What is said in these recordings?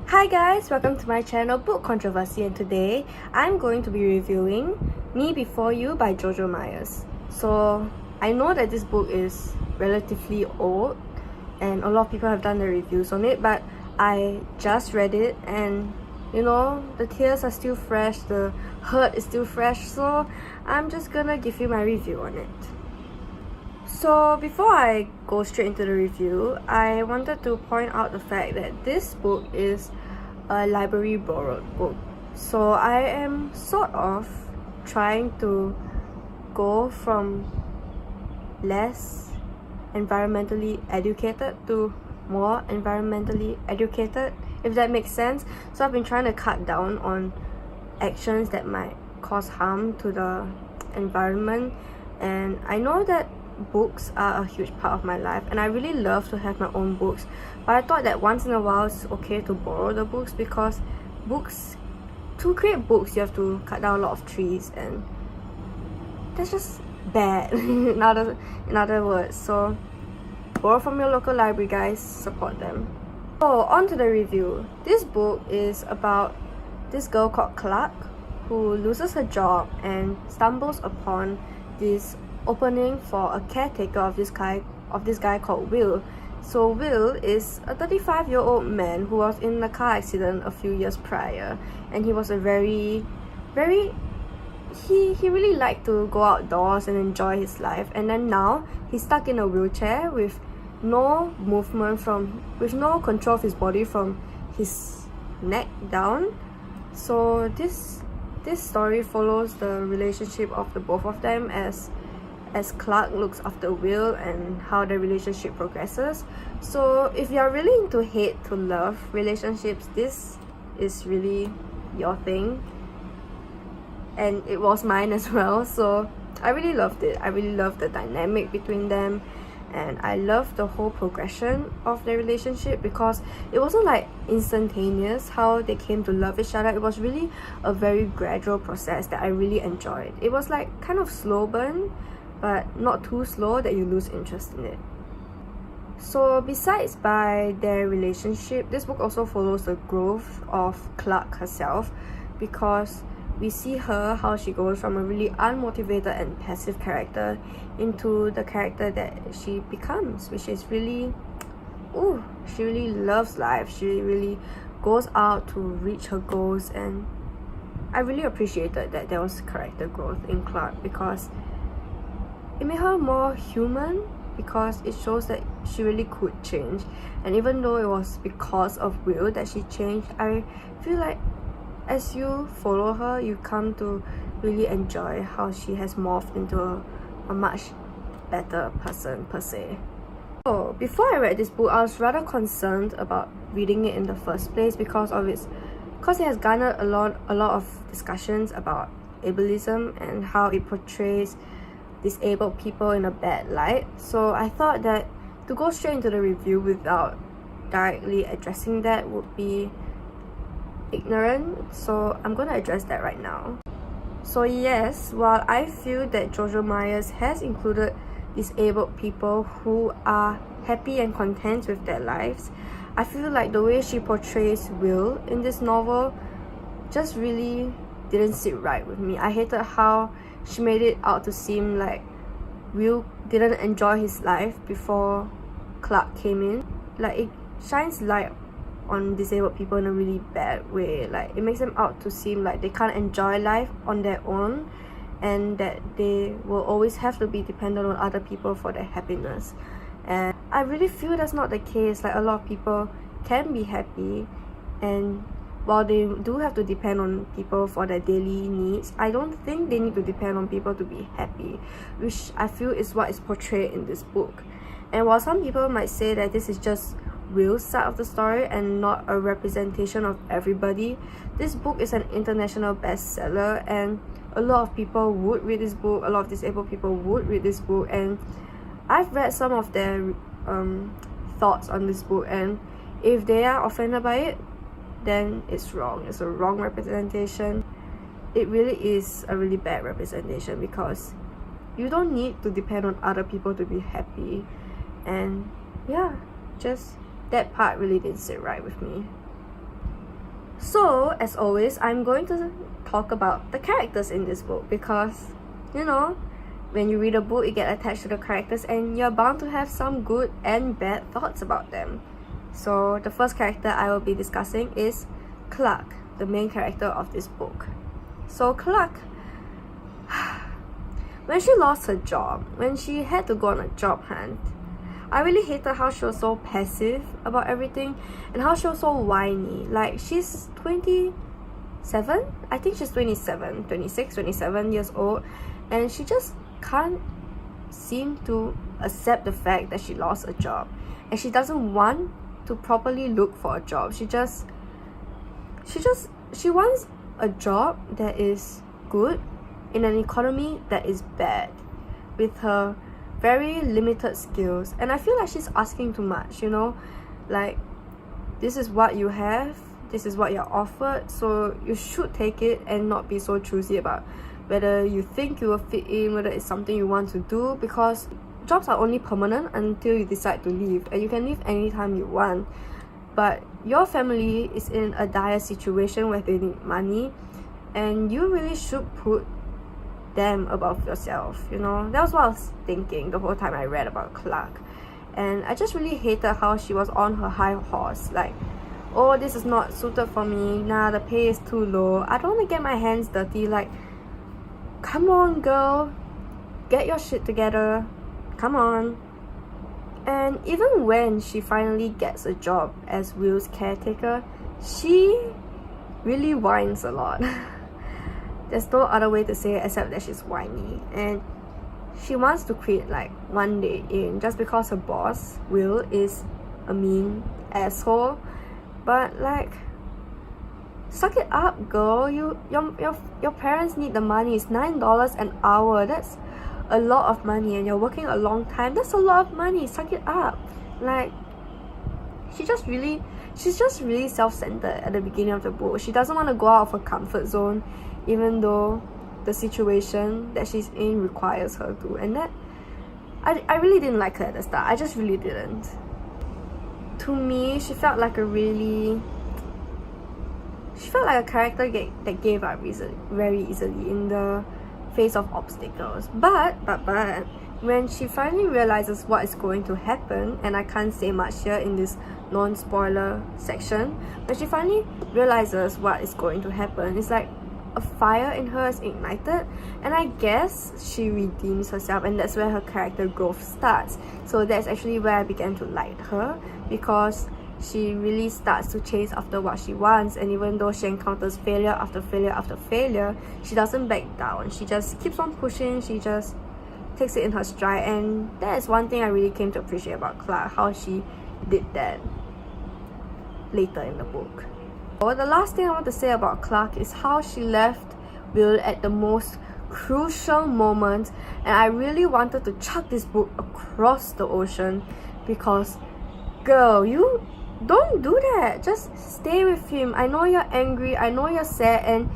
Hi guys, welcome to my channel Book Controversy, and today I'm going to be reviewing Me Before You by Jojo Myers. So I know that this book is relatively old and a lot of people have done the reviews on it, but I just read it and you know, the tears are still fresh, the hurt is still fresh, so I'm just gonna give you my review on it. So before I go straight into the review, I wanted to point out the fact that this book is a library borrowed book. So I am sort of trying to go from less environmentally educated to more environmentally educated, if that makes sense. So I've been trying to cut down on actions that might cause harm to the environment, and I know that books are a huge part of my life and I really love to have my own books, but I thought that once in a while it's okay to borrow the books, because to create books you have to cut down a lot of trees and that's just bad in other words. So borrow from your local library, guys, support them. So on to the review. This book is about this girl called Clark who loses her job and stumbles upon this opening for a caretaker of this guy called Will. So Will is a 35-year-old man who was in a car accident a few years prior, and he was a he really liked to go outdoors and enjoy his life, and then now he's stuck in a wheelchair with no control of his body from his neck down. So this story follows the relationship of the both of them as Clark looks after Will and how the relationship progresses. So if you're really into hate to love relationships, this is really your thing, and it was mine as well. So I really loved it. I really loved the dynamic between them, and I loved the whole progression of their relationship, because it wasn't like instantaneous how they came to love each other. It was really a very gradual process that I really enjoyed. It was like kind of slow burn, but not too slow that you lose interest in it. So besides by their relationship, this book also follows the growth of Clark herself, because we see how she goes from a really unmotivated and passive character into the character that she becomes, which is really, she really loves life. She really goes out to reach her goals, and I really appreciated that there was character growth in Clark, because it made her more human, because it shows that she really could change. And even though it was because of Will that she changed, I feel like as you follow her, you come to really enjoy how she has morphed into a much better person per se. So before I read this book, I was rather concerned about reading it in the first place because it has garnered a lot of discussions about ableism and how it portrays disabled people in a bad light. So I thought that to go straight into the review without directly addressing that would be ignorant, so I'm going to address that right now. So yes, while I feel that Jojo Myers has included disabled people who are happy and content with their lives, I feel like the way she portrays Will in this novel just really didn't sit right with me. I hated how she made it out to seem like Will didn't enjoy his life before Clark came in. Like, it shines light on disabled people in a really bad way. Like, it makes them out to seem like they can't enjoy life on their own, and that they will always have to be dependent on other people for their happiness. And I really feel that's not the case. Like, a lot of people can be happy, and while they do have to depend on people for their daily needs, I don't think they need to depend on people to be happy, which I feel is what is portrayed in this book. And while some people might say that this is just Will's side of the story and not a representation of everybody, this book is an international bestseller, and a lot of people would read this book. A lot of disabled people would read this book, and I've read some of their thoughts on this book, and if they are offended by it, then it's wrong. It's a wrong representation. It really is a really bad representation, because you don't need to depend on other people to be happy. And yeah, just that part really didn't sit right with me. So, as always, I'm going to talk about the characters in this book because, you know, when you read a book, you get attached to the characters and you're bound to have some good and bad thoughts about them. So, the first character I will be discussing is Clark, the main character of this book. So, Clark, when she lost her job, when she had to go on a job hunt, I really hated how she was so passive about everything and how she was so whiny. Like, she's 27? I think she's 27, 26, 27 years old, and she just can't seem to accept the fact that she lost a job, and she doesn't want to properly look for a job. She wants a job that is good in an economy that is bad, with her very limited skills. And I feel like she's asking too much, you know, like, this is what you have, this is what you're offered, so you should take it and not be so choosy about whether you think you will fit in, whether it's something you want to do, because jobs are only permanent until you decide to leave, and you can leave anytime you want. But your family is in a dire situation where they need money, and you really should put them above yourself, you know. That was what I was thinking the whole time I read about Clark. And I just really hated how she was on her high horse, like, oh, this is not suited for me, nah, the pay is too low, I don't want to get my hands dirty. Like, come on girl, get your shit together, come on. And even when she finally gets a job as Will's caretaker, she really whines a lot. There's no other way to say it except that she's whiny, and she wants to quit like one day in just because her boss, Will, is a mean asshole. But like, suck it up, girl. Your parents need the money. It's $9 an hour. That's a lot of money, and you're working a long time. That's a lot of money. Suck it up. Like, she's just really self-centered at the beginning of the book. She doesn't want to go out of her comfort zone, even though the situation that she's in requires her to. And that, I really didn't like her at the start. I just really didn't. To me, she felt like a character that gave up very easily in the face of obstacles. But when she finally realizes what is going to happen, and I can't say much here in this non-spoiler section, when she finally realizes what is going to happen, it's like a fire in her is ignited, and I guess she redeems herself, and that's where her character growth starts. So that's actually where I began to like her, because she really starts to chase after what she wants, and even though she encounters failure after failure after failure, she doesn't back down. She just keeps on pushing, she just takes it in her stride, and that is one thing I really came to appreciate about Clark, how she did that later in the book. The last thing I want to say about Clark is how she left Will at the most crucial moment, and I really wanted to chuck this book across the ocean, because girl, you don't do that. Just stay with him. I know you're angry, I know you're sad, and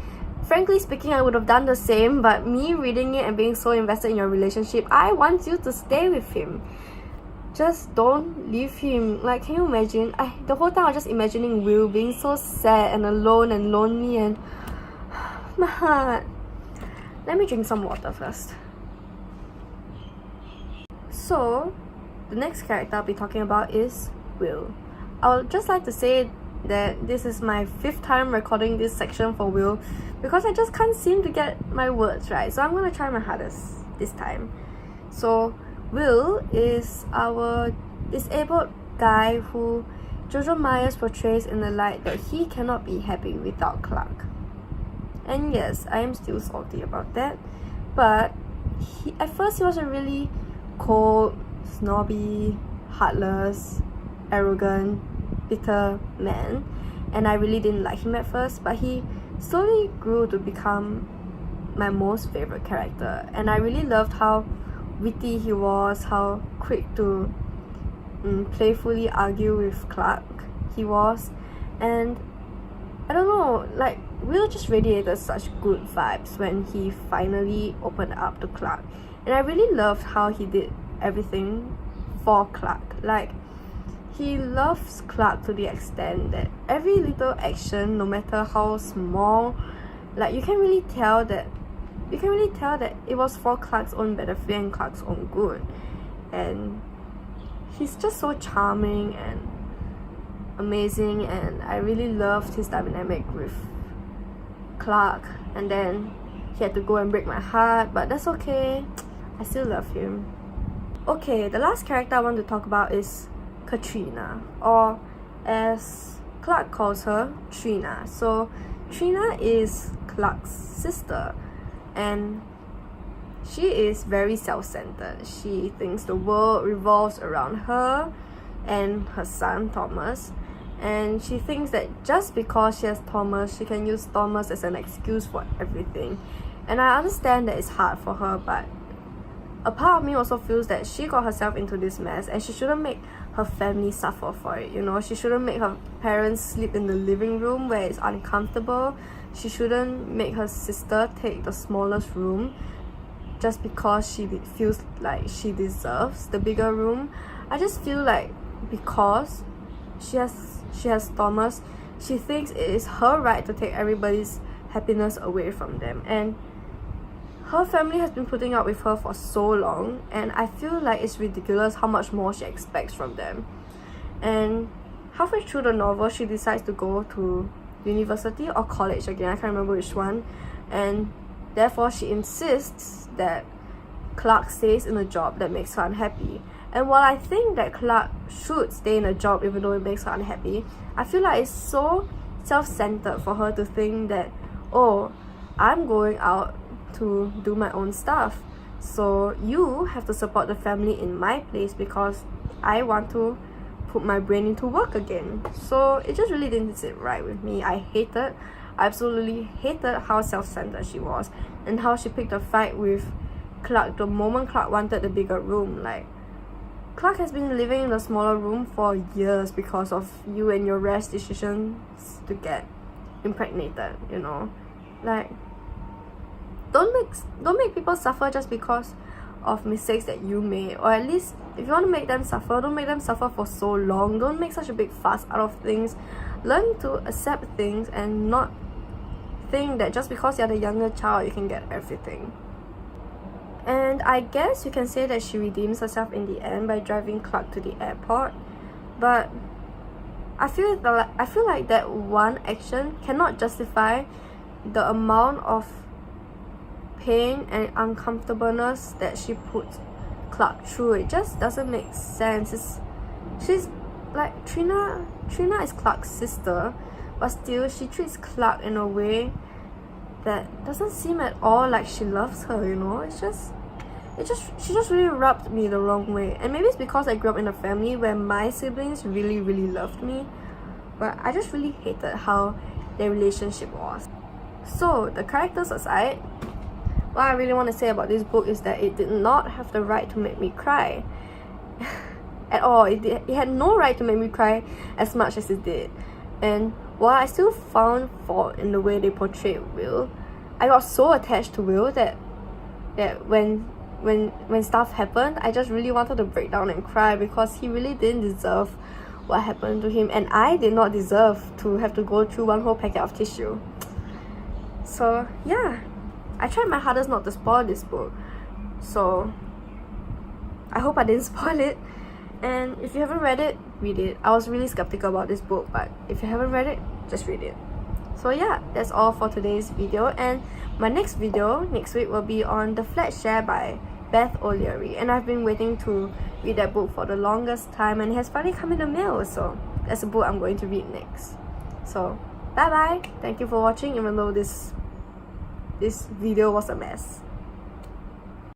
frankly speaking, I would have done the same, but me reading it and being so invested in your relationship, I want you to stay with him. Just don't leave him. Like, can you imagine? The whole time I was just imagining Will being so sad and alone and lonely, and my heart. Let me drink some water first. So, the next character I'll be talking about is Will. I would just like to say that this is my 5th time recording this section for Will, because I just can't seem to get my words right. So I'm gonna try my hardest this time. So Will is our disabled guy who Jojo Myers portrays in the light that he cannot be happy without Clark. And yes, I am still salty about that, but at first he was a really cold, snobby, heartless, arrogant, bitter man, and I really didn't like him at first, but he slowly grew to become my most favorite character. And I really loved how witty he was, how quick to playfully argue with Clark he was, and I don't know, like, Will just radiated such good vibes when he finally opened up to Clark. And I really loved how he did everything for Clark. Like, he loves Clark to the extent that every little action, no matter how small, like you can really tell that it was for Clark's own benefit and Clark's own good. And he's just so charming and amazing, and I really loved his dynamic with Clark. And then he had to go and break my heart, but that's okay, I still love him. Okay, the last character I want to talk about is Katrina, or as Clark calls her, Trina. So Trina is Clark's sister, and she is very self-centered. She thinks the world revolves around her and her son Thomas, and she thinks that just because she has Thomas, she can use Thomas as an excuse for everything. And I understand that it's hard for her, but a part of me also feels that she got herself into this mess and she shouldn't make her family suffer for it, you know. She shouldn't make her parents sleep in the living room where it's uncomfortable. She shouldn't make her sister take the smallest room just because she feels like she deserves the bigger room. I just feel like because she has Thomas, she thinks it is her right to take everybody's happiness away from them. And her family has been putting up with her for so long, and I feel like it's ridiculous how much more she expects from them. And halfway through the novel, she decides to go to university or college again, I can't remember which one, and therefore she insists that Clark stays in a job that makes her unhappy. And while I think that Clark should stay in a job even though it makes her unhappy, I feel like it's so self-centered for her to think that, oh, I'm going out to do my own stuff, so you have to support the family in my place because I want to put my brain into work again. So it just really didn't sit right with me. I absolutely hated how self-centered she was and how she picked a fight with Clark the moment Clark wanted the bigger room. Like, Clark has been living in a smaller room for years because of you and your rash decisions to get impregnated, you know. Like, don't make people suffer just because of mistakes that you made. Or at least if you want to make them suffer, don't make them suffer for so long. Don't make such a big fuss out of things. Learn to accept things and not think that just because you're the younger child you can get everything. And I guess you can say that she redeems herself in the end by driving Clark to the airport, but I feel like that one action cannot justify the amount of pain and uncomfortableness that she puts Clark through. It just doesn't make sense. She's like, Trina is Clark's sister, but still she treats Clark in a way that doesn't seem at all like she loves her, you know. She just really rubbed me the wrong way. And maybe it's because I grew up in a family where my siblings really loved me, but I just really hated how their relationship was. So the characters aside, what I really want to say about this book is that it did not have the right to make me cry at all. It had no right to make me cry as much as it did. And while I still found fault in the way they portrayed Will, I got so attached to Will that when stuff happened, I just really wanted to break down and cry because he really didn't deserve what happened to him, and I did not deserve to have to go through one whole packet of tissue. So yeah, I tried my hardest not to spoil this book, so I hope I didn't spoil it. And if you haven't read it, read it. I was really skeptical about this book, but if you haven't read it, just read it. So yeah, that's all for today's video, and my next video next week will be on The Flat Share by Beth O'Leary, and I've been waiting to read that book for the longest time, and it has finally come in the mail, so that's a book I'm going to read next. So bye bye, thank you for watching even though this video was a mess.